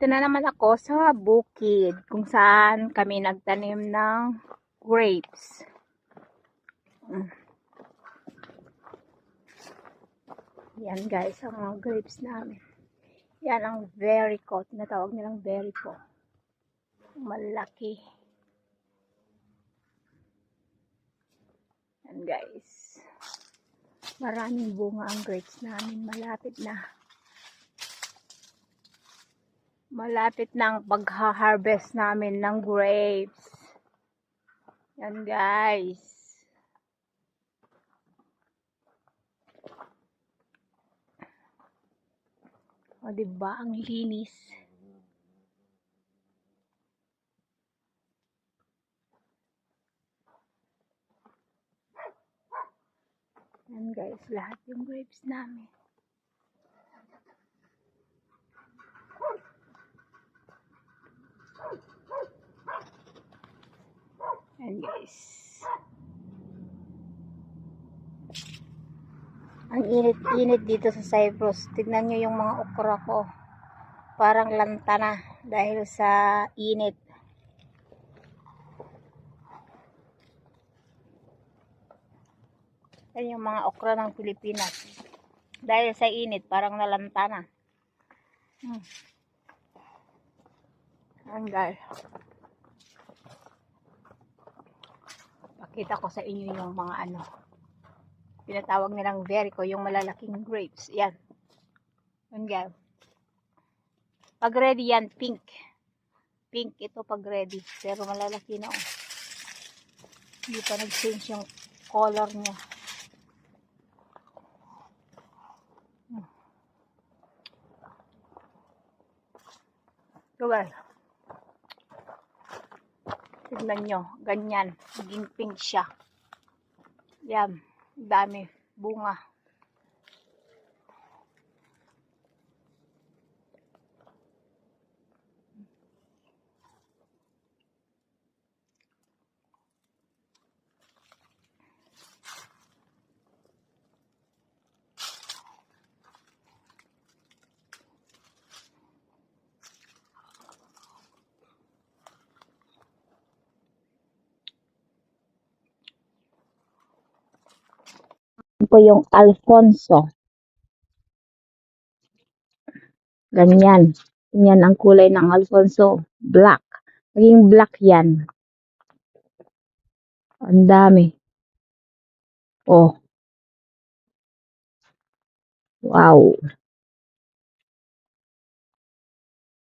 Dito na naman ako sa bukid kung saan kami nagtanim ng grapes. Yan guys, ang mga grapes namin. Yan ang Verico. Tinatawag nilang Verico. Malaki. Yan guys. Maraming bunga ang grapes namin. Malapit na. Malapit na ang pagha-harvest namin ng grapes. Yan guys. O diba, ang linis. Yan guys, lahat yung grapes namin. Yan guys. Ang init-init dito sa Cyprus. Tignan nyo yung mga okra ko. Parang lanta na dahil sa init. Yan yung mga okra ng Pilipinas. Dahil sa init, parang nalanta na. Yan guys. Pakita ko sa inyo yung mga pinatawag nilang Verico, yung malalaking grapes. Yan. Yan guys. Pag ready yan, pink. Pink ito pag ready. Pero malalaki na oh. Hindi pa nag-change yung color niya. So guys. Tignan nyo. Ganyan. Naging pink siya. Yan. Dami. Bunga. Po yung Alfonso. Ganyan. Yan ang kulay ng Alfonso. Black. Naging black yan. Ang dami. Oh. Wow.